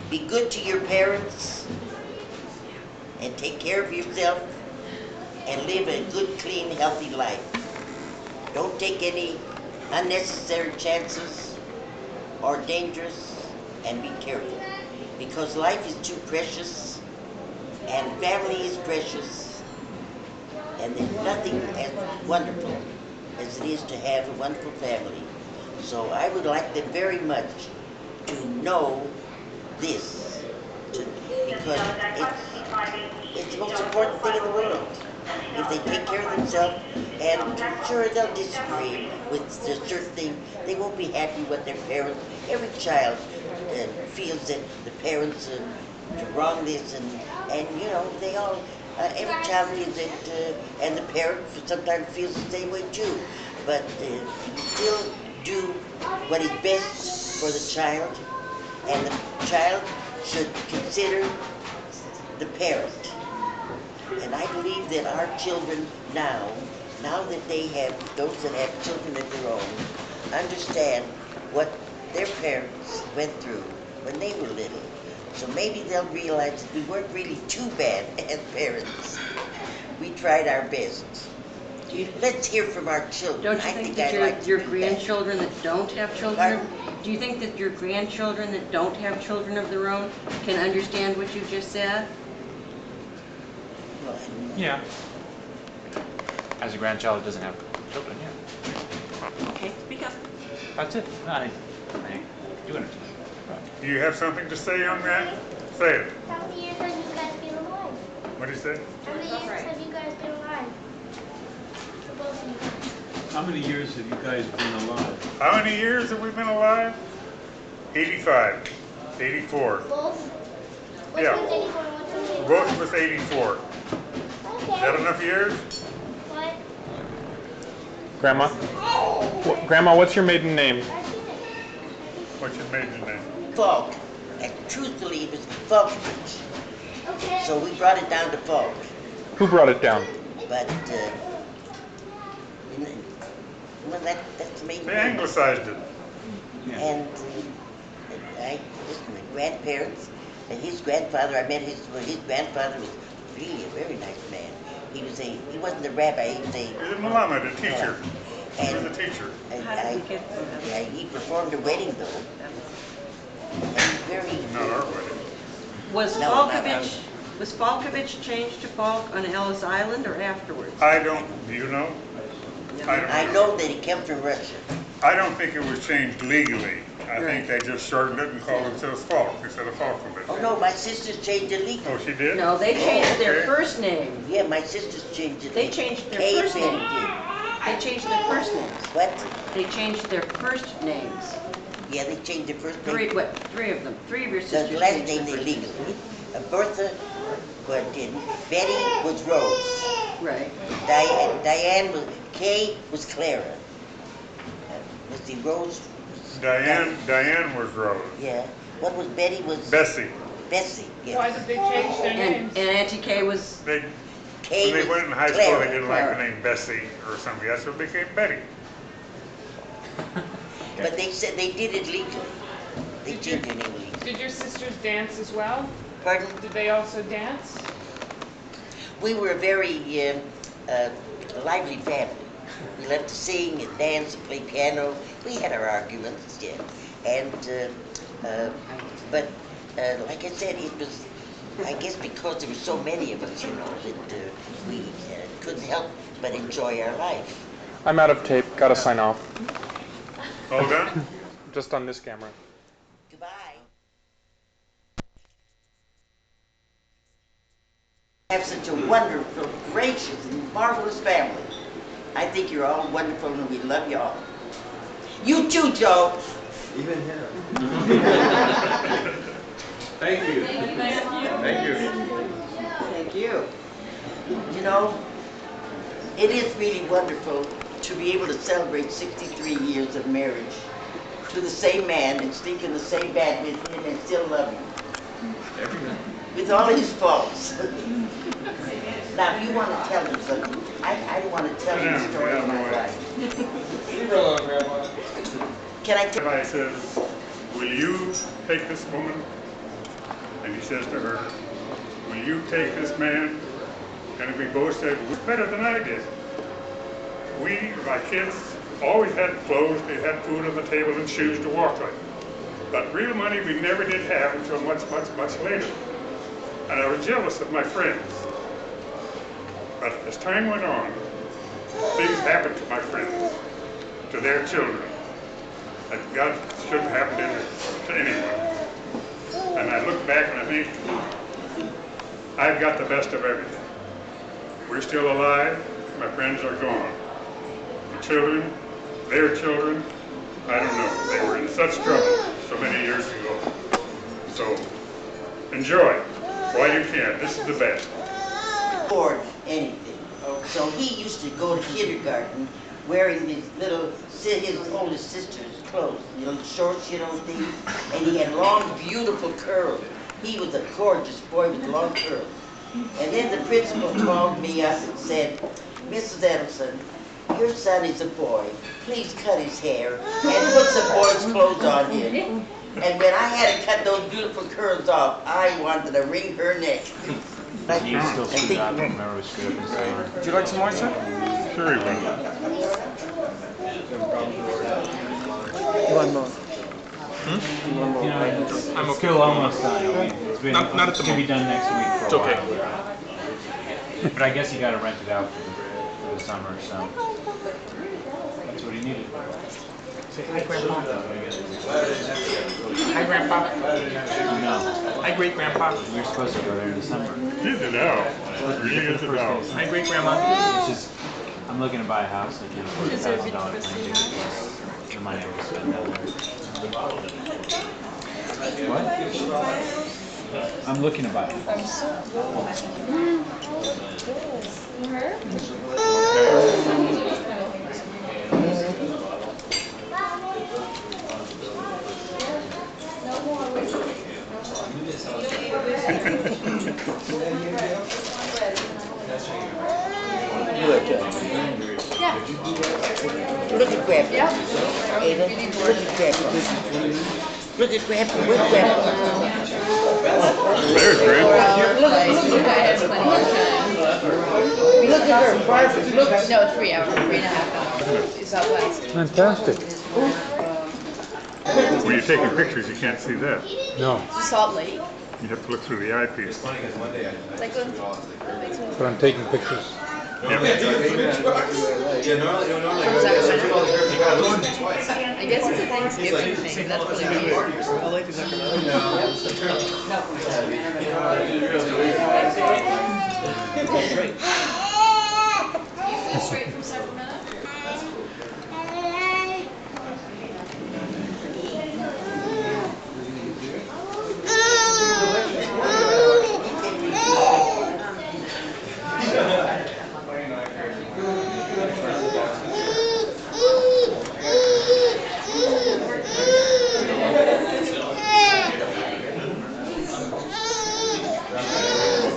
be good to your parents and take care of yourself and live a good, clean, healthy life. Don't take any unnecessary chances or dangerous, and be careful, because life is too precious and family is precious, and there's nothing as wonderful as it is to have a wonderful family. So I would like them very much to know this, because it's the most important thing in the world. If they take care of themselves, and sure, they'll disagree with a certain thing, they won't be happy with their parents. Every child feels that the parents to wrong this, and you know, they all, every child feels it, and the parent sometimes feels the same way too. But you still do what is best for the child, and the child should consider the parent. And I believe that our children now that they have, those that have children of their own, understand what their parents went through when they were little. So maybe they'll realize that we weren't really too bad as parents. We tried our best. Let's hear from our children. Don't you think that your grandchildren that don't have children, do you think that your grandchildren that don't have children of their own can understand what you just said? Yeah. As a grandchild who doesn't have children, yeah. Okay, speak up. That's it. I do understand. Do you have something to say, young man? Say it. How many years have you guys been alive? What do you say? How many years have you guys been alive? For both of you. How many years have you guys been alive? How many years have we been alive? 85, 84. Both? Which Yeah. one's 84 and which one's 85? Both was 84. Okay. Is that enough years? What? Grandma? Grandma, what's your maiden name? What's your maiden name? Falk. And truthfully, it was Falkbridge. Okay. So we brought it down to Falk. Who brought it down? But, well, that's the main They name. anglicized it. And my grandparents, and his grandfather, I met his grandfather was really a very nice man. He wasn't a rabbi, he was He's a Muhammad, a teacher. He was a teacher. Yeah, he performed a wedding though. And very. Not our wedding. Was No, Falkovich, was Falkovich changed to Falk on Ellis Island or afterwards? I don't, do you know? I know that he came from Russia. I don't think it was changed legally. I think they just shortened it and called themselves Falk instead of Falkovich. Oh no, my sisters changed it legally. Oh, she did? No, they changed their okay. first name. Yeah, my sisters changed it. They changed their Kay first and name. They changed their first names. What? They changed their first names. Yeah, they changed their first name. Three of them. Three of your The sisters last changed name their they first legally. Bertha, but didn't. Betty was Rose. Right. Diane was, Kay was Clara. Was the Rose? Diane was Rose. Yeah. What was Betty was? Bessie. Bessie, yes. Why did they change their names? And Auntie Kay was? They, Kay when they was went in high Clara. school, they didn't like the name Bessie or something. That's what became Betty. But they said they did it legally. They changed their name legally. Did your sisters dance as well? Pardon? Did they also dance? We were a very lively family. We loved to sing and dance and play piano. We had our arguments, yeah. And, but like I said, it was, I guess because there were so many of us, you know, that we couldn't help but enjoy our life. I'm out of tape. Gotta sign off. All done? Just on this camera. Goodbye. Have such a wonderful, gracious, and marvelous family. I think you're all wonderful and we love you all. You too, Joe. Even him. Thank you. Thank you. Thank you. You know, it is really wonderful to be able to celebrate 63 years of marriage to the same man and sleep in the same bed with him and still love him. With all his faults. Now, if you want to tell him something, I want to tell him the story of my life. Leave her alone, Grandma. Can I tell? I says, will you take this woman? And he says to her, will you take this man? And we both said, better than I did. We, my kids, always had clothes, they had food on the table and shoes to walk with. But real money we never did have until much, much, much later. And I was jealous of my friends. But as time went on, things happened to my friends, to their children, that God shouldn't happen to anyone. And I look back and I think, I've got the best of everything. We're still alive, my friends are gone. The children, their children, I don't know. They were in such trouble so many years ago. So Enjoy while you can. This is the best. Afford anything. So he used to go to kindergarten wearing his oldest sister's clothes, little shorts, things, and he had long, beautiful curls. He was a gorgeous boy with long curls. And then the principal called me up and said, Mrs. Edelson, your son is a boy. Please cut his hair and put some boy's clothes on him. And when I had to cut those beautiful curls off, I wanted to wring her neck. You still screwed up. Remember we screwed up in summer. Would you like some more, sir? Sure you will. You want more? I'm okay. Still almost done. It's been, Not at the should be done next week for It's a okay. while. But I guess you got to rent it out for the summer, so that's what he needed. Say hi, Grandpa. Hi, Grandpa. No, Hi, Great Grandpa. you're supposed to go there in December. He's it out. Really is it out. Hi, Great Grandma. It's just, I'm looking to buy a house. I can't afford $1,000 plane ticket. The money I would spend down there. What? I'm looking to buy a house. Look at Grandpa. Ava, look at Grandpa. Look at Grandpa. Where's Grandpa? There's Grandpa. Look at her, Barbara. Look. No, 3 hours, 3.5 hours. It's Southwest. Fantastic. When you're taking pictures, you can't see that. No, Salt Lake. You have to look through the eyepiece. Lakeland. but I'm taking pictures. I guess it's a Thanksgiving thing. That's really weird. Straight from Sacramento?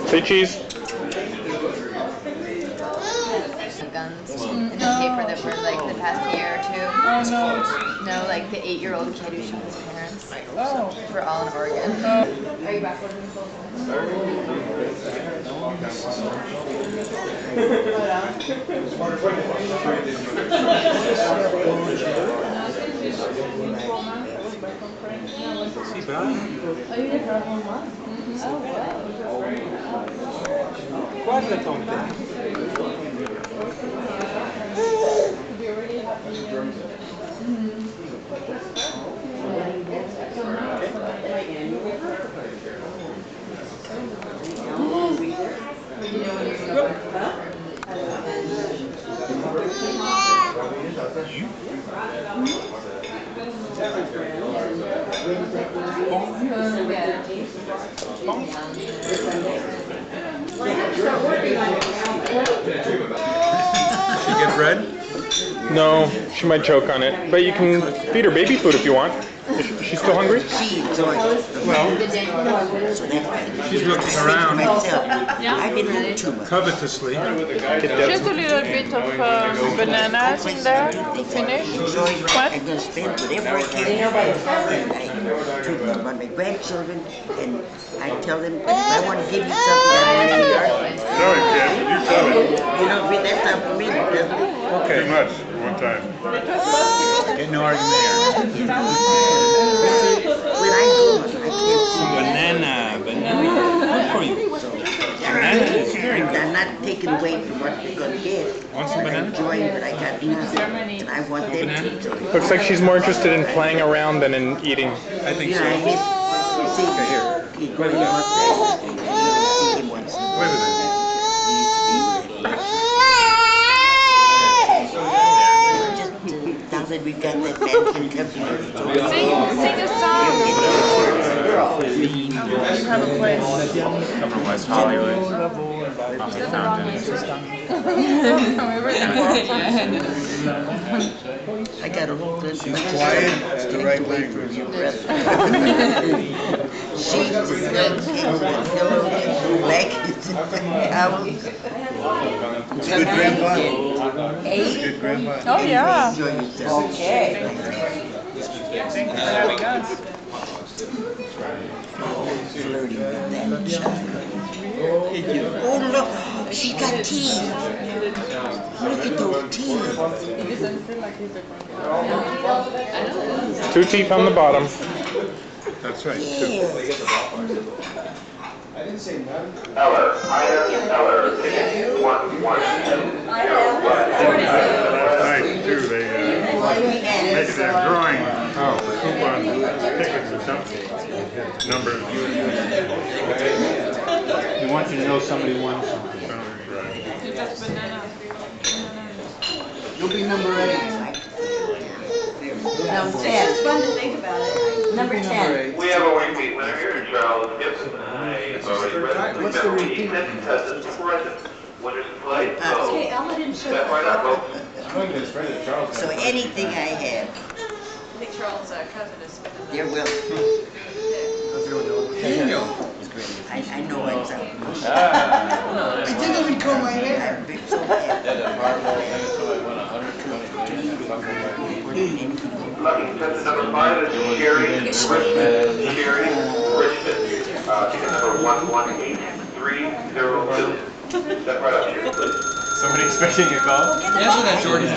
Say cheese. Guns in the paper that were like the past year or two. Oh no. No, like the 8-year-old kid who shot his parents. Oh. We're all in Oregon. Are you back? Guarda con te. She get bread? No, she might choke on it. But you can feed her baby food if you want. Is she still hungry? She enjoyed it. Well, So that's she's looking around I've been home too much. covetously. Just a little bit of bananas in there to finish. What? I'm going to spend whatever I can. To my grandchildren, and I tell them, if I want to give you something, I want in the yard. Tell him, Ken. You tell him. You know, that's not for me, doesn't it? Okay. Too much one time. Get no argument here. When I'm gone, I can't see Banana. Good for you. Banana is very good. I'm not taking away from what they're going to get. Want some I'm banana? enjoying what I got now, and I want them to enjoy it. Looks like she's more interested in playing around than in eating. I think Yeah, so. I miss, see, he really wants that. You see him once in a while. Wait a minute. Just now that we've got that mannequin company. Sing a song. have a place. Upper West Hollywood. Coffee fountains. I got a whole glimpse. Quiet, that's the right language. Sheets, blankets, towels. It's good, Grandpa. Eight. Good, Grandpa. Oh yeah. Okay. Thank you for having us. Flirting with that child. Oh look, she's got teeth. Look at those teeth. Two teeth on the bottom. That's right. I didn't say none. Eller, ticket 112. Last night too, they make a drawing coupon tickets or something. Numbers. You want you to know somebody won something. You'll be number 8. Number 10. It's fun to think about it. Number 10. We have a repeat winner here, Charles Gibson. He's already present. Remember, he has contestants present. Winners in play. Okay, Elma didn't show Step right up, folks. So anything I have, I think Charles' cousin is. there will. I know it's out. I didn't even comb my hair. I'm so happy. Lucky contestant number 5 is Sherry Richmond. Sherry Richmond. Tickets for 118302. Step right up, Sherry, please. Somebody expecting a call? Answer that, Jordan.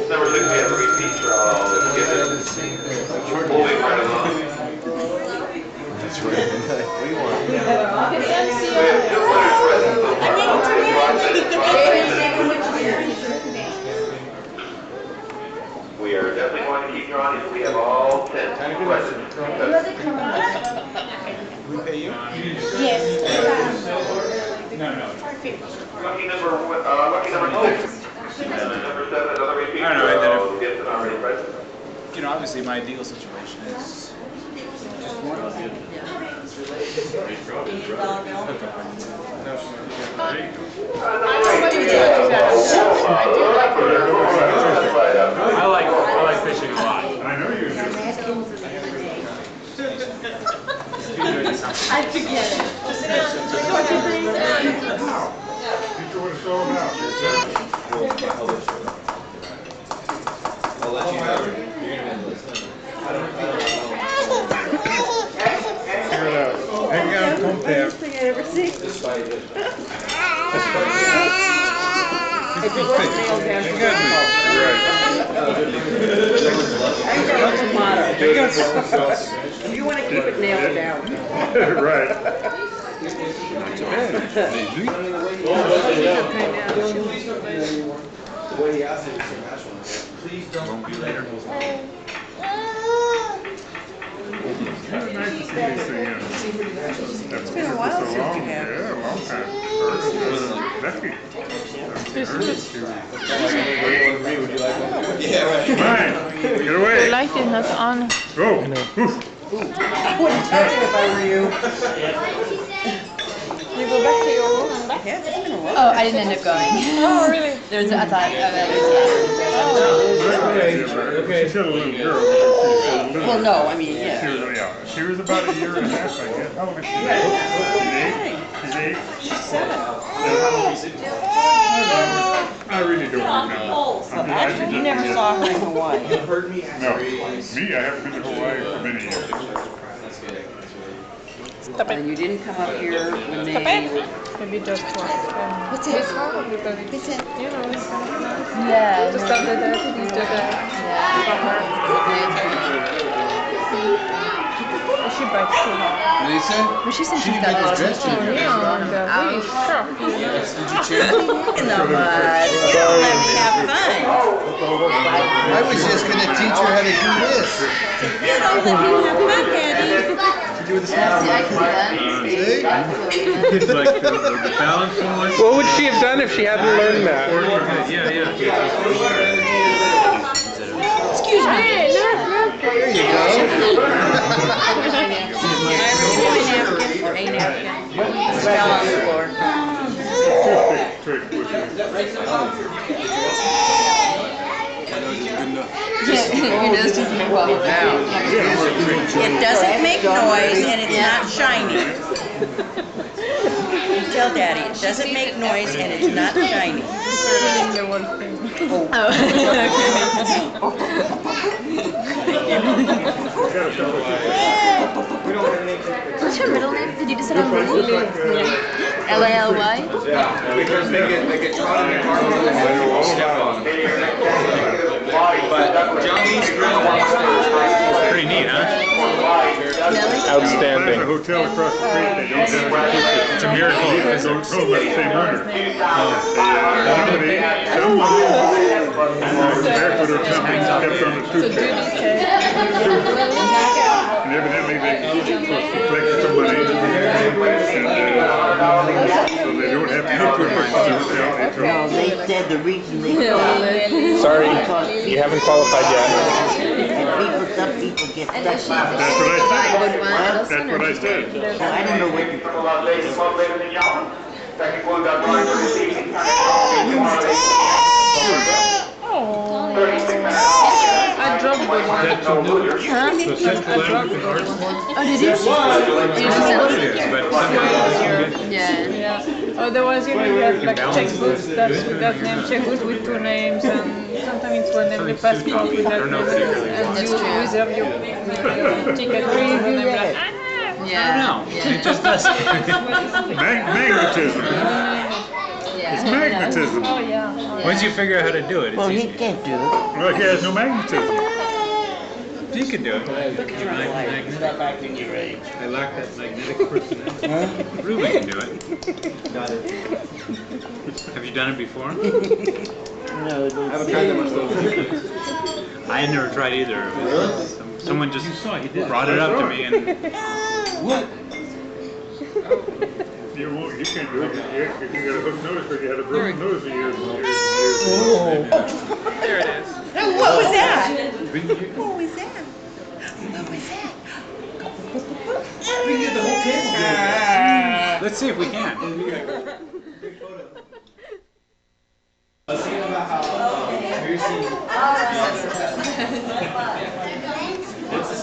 Number 6, we have a repeat, Charles Gibson. Moving right along. That's right. What do you want? We have 2 winners present so far. We are definitely going to keep drawing if we have all 10 present. We pay you? Yes. Lucky number 6. And number 7, another repeat. I don't know, and then Charles Gibson already present. You know, obviously my ideal situation is just one. I like fishing a lot. I know you do. I forget it. Teach her what it's all about. I'll let you know. Figure it out. Hang out, come there. Best thing I ever seen. If it wasn't nailed down to I got a motto. If you want to keep it nailed down. Right. The way he asked it was international. Please don't. Won't be later. Nice to see this again. It's been a while since we have. Yeah, a long time. Becky. Would you like one? Yeah, right. Mine. Get The away. light is not on. Go. I wouldn't touch it if I were you. You go back to your room and back? Yeah, it's been a while. Oh, I didn't end up going. Oh, really? There's, I thought, She's got a little girl. well, no, I mean, yeah. She was about a year and a half, I guess. How old is she? She's 8? She's 7. I really don't know. Actually, you never saw her in Hawaii. No. Me, I haven't been to Hawaii for many years. Stop it. And you didn't come up here when they Stop it. were... Maybe just for What's his that? home because it's, you know, it's kind of nice. Yeah. Just after that, he's just she bites too hard. Lisa? Well, she said She she's didn't got make lots this of dress. Oh, yeah, on the beach. Sure. Did you cheer? In the mud. You don't let me have fun. I was just gonna teach her how to do this. You don't let me have fun, Daddy. You do the small I can do that. See? Kids like the balance one. What would she have done if she hadn't learned that? Yeah, yeah. Excuse me. Hey, look, look. There you go. Or a napkin. Fell on the floor. Your nose isn't well. It doesn't make noise and it's not shiny. You tell Daddy, it doesn't make noise and it's not shiny. What's your middle name? Did you just say I'm Lily? L-A-L-Y? Yeah, because they get caught in the car and step on them. But Johnny's grill Pretty neat, huh? Outstanding. The hotel across the street, they don't have It's a miracle. They don't know about the same owner. Someone, barefoot or something, stepped on the toothpaste. And evidently they collected some money. And, so they don't have paper money. No, they said the reason they Sorry, you haven't qualified yet. some people get stuck by That's what I said. That's what I said. So I don't know what you... I dropped the one. Huh? The central African art form? Oh, did you? Yeah. Oh, there was even like checkbooks that's with that name, checkbooks with two names, and sometimes it's one name, the passport with that name, and you reserve your ticket for your name. Like, I don't know. It just does. Magnetism. It's magnetism. Oh, yeah. Once you figure out how to do it, it's Well, he easy. can't do it. Well, he has no magnetism. You can do it. I lack that magnetic personality. Ruben can do it. Have you done it before? No, I haven't tried that myself. I had never tried either. Someone just brought it up to me and What? You can't do it. You got a hook nose, but you had a broken nose for years and years and years. There it is. What was that? What was that? What was that? We can get the whole table. let's see if we can. I was thinking about how piercing. What's the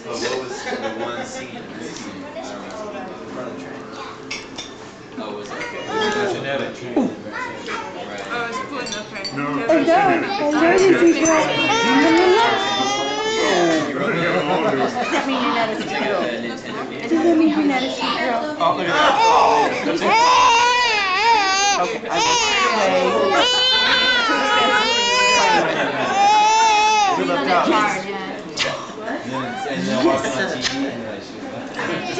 But what was the one scene missing? Oh, was it? Genetic. Oh, spoon, okay. No, Does that mean you're not a sweet girl? Does that mean you're not a sweet girl? Oh, look at that. Okay, I Good luck out. And then walking on TV and like she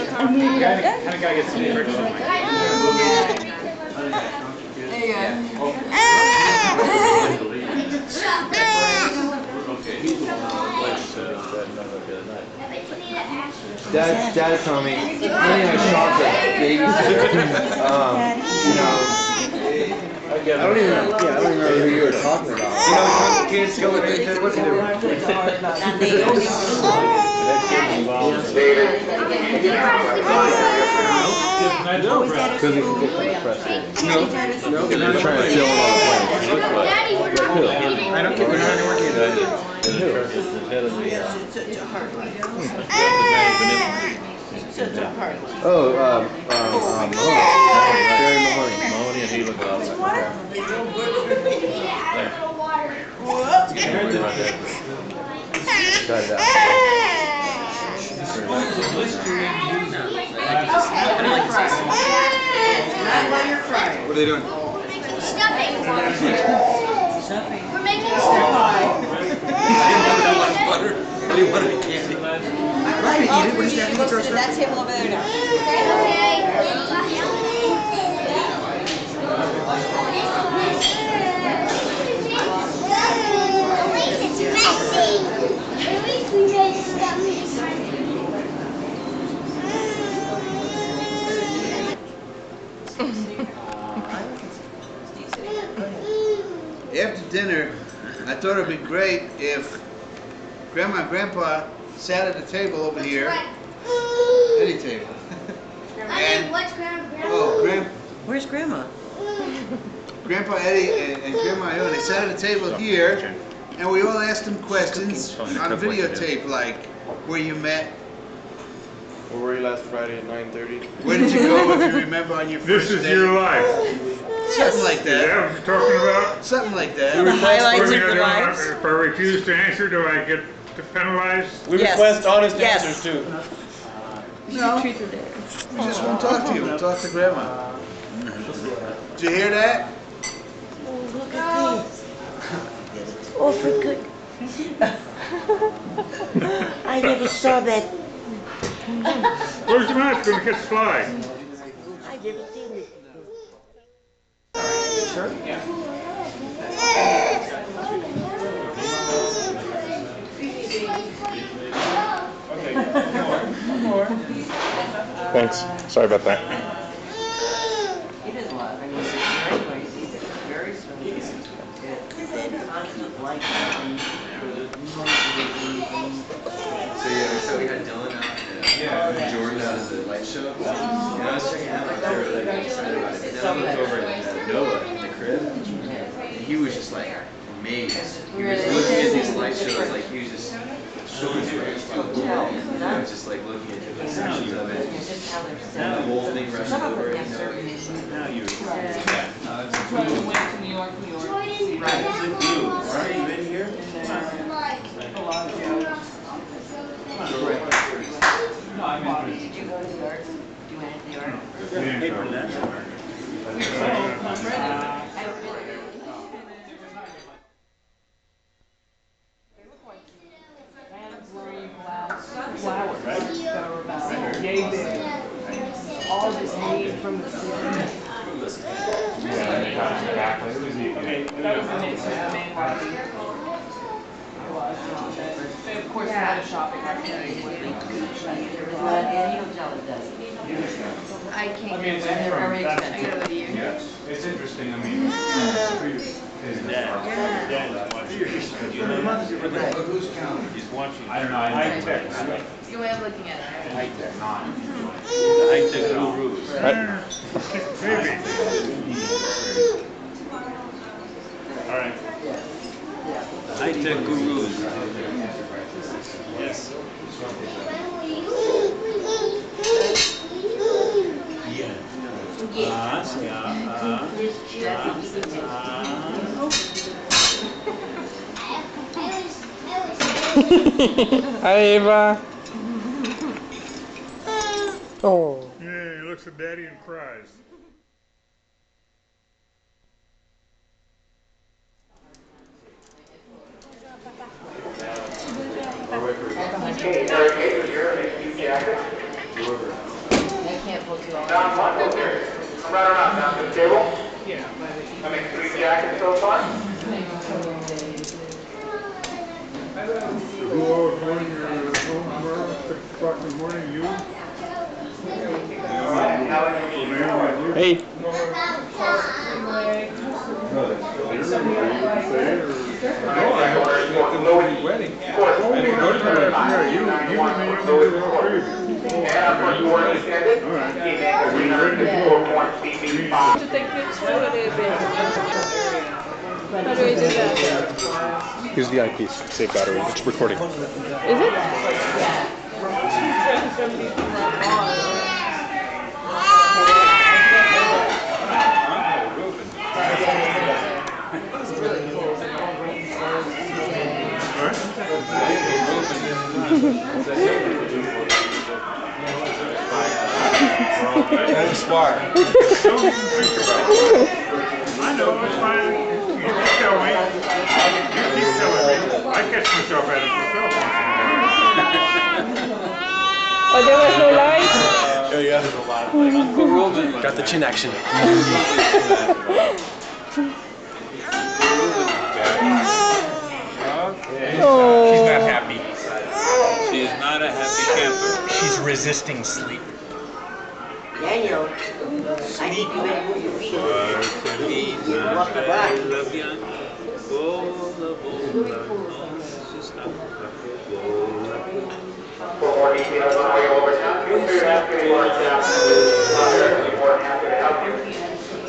Kind of gotta get some pricks on my Dad told me, when I shop at babysitter, you know, I don't even remember who you were talking about. You know, when kids go with it, what's it do? Because we can get kind of frustrated. No, They're trying to fill in all the blanks. I don't get, we're not working at it. Barry Mahoney and he looked a lot like Cut it out. What are they doing? Stuffing. We're making Butter. What do you want to candy? Go sit at that table over there now. after dinner, I thought it'd be great if Grandma and Grandpa sat at the table over here. Any table. And, Where's Grandma? Grandpa Eddie and Grandma Ione, they sat at a table here, and we all asked them questions on videotape, like where you met. Where were you last Friday at 9:30? Where did you go, if you remember, on your first This is day? your life. Something like Is that that. what you're talking about? Something like that. The highlights of your lives? If I refuse to answer, do I get penalized? We Yes. request honest Yes. answers too. No, we just won't talk to you. We'll talk to Grandma. Did you hear that? Oh, look at this. Oh, for good. I never saw that. Close your mouth, it's gonna catch fly. I never seen it. Sure. Thanks. Sorry about that. It is a lot. I mean, anyways, he's very sweet. That constant light. So we had Dylan out and Jordan out at the light show. And I was checking out, like, they were like excited about it. And then I looked over at Noah in the crib, and he was just like amazed. He was looking at these light shows, like he was just showing his friends to the wall. And I was just like looking at different sections of it. And the whole thing rushed over, you know. Now you Went to New York. Right, it's in blue. Alright, you in here? No, I bought it. Did you go to the art? You went to the art? Paper left. Flowers that are about yay big. All just made from the seed. Yeah, they got it back. It was the That was the main party. They of course had a shopping activity. I can't I mean, get it's it. They're very from- expensive. I go with you. Yes, it's interesting. I mean, the street is Who's counting? He's watching. I don't know. High tech. Good way of looking at it. High tech. Not. High tech gurus. Maybe. All right. High tech gurus. Yes. Hi, Ava. Oh. Yeah, he looks at Daddy and cries. Hey, Eric, is your new jacket? I can't pull too long. Down one, okay. Come right around, down to the table. I make 3 jackets so far. Who owes one your home tomorrow, 6 o'clock in the morning, you? Hey. Wedding. Of course, Yeah, you and me, and of course, you were extended. He made 304.3 To take picture or a little bit? How do we do that? Here's the eyepiece. Save battery. It's recording. Is it? Very smart. Don't even think about it. I know, it's fine. You keep telling me. You keep telling me. I catch myself at it myself once in a while. Oh, there was no light? Oh yeah. Uncle Ruben got the chin action. Oh. She's not happy. She is not a happy camper. She's resisting sleep. Daniel, I think you better move your feet. You walk the I body. love you. For more details on how you overcome, feel free to ask any of our staff members. We'll be more than happy to help you.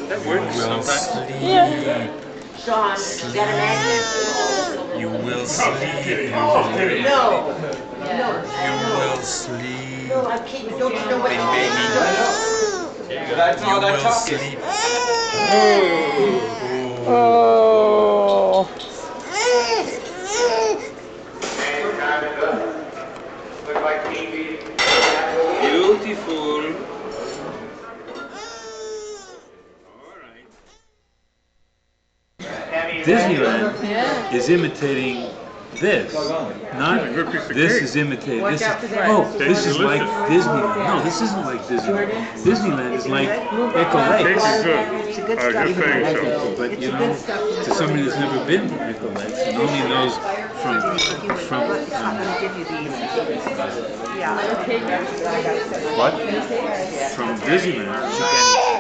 That works sometimes. Yeah. Sean, is that a magnet? You will sleep. No. No. You will sleep. No, I'm kidding. Don't you know what? Baby. You will sleep. Oh. And time is up. Looks like TV. Beautiful. Disneyland is imitating this. Not this is imitating. This is, this is like Disneyland. No, this isn't like Disneyland. Disneyland is like Echo Lake. But you know, to somebody that's never been to Echo Lakes and only knows from what? From Disneyland.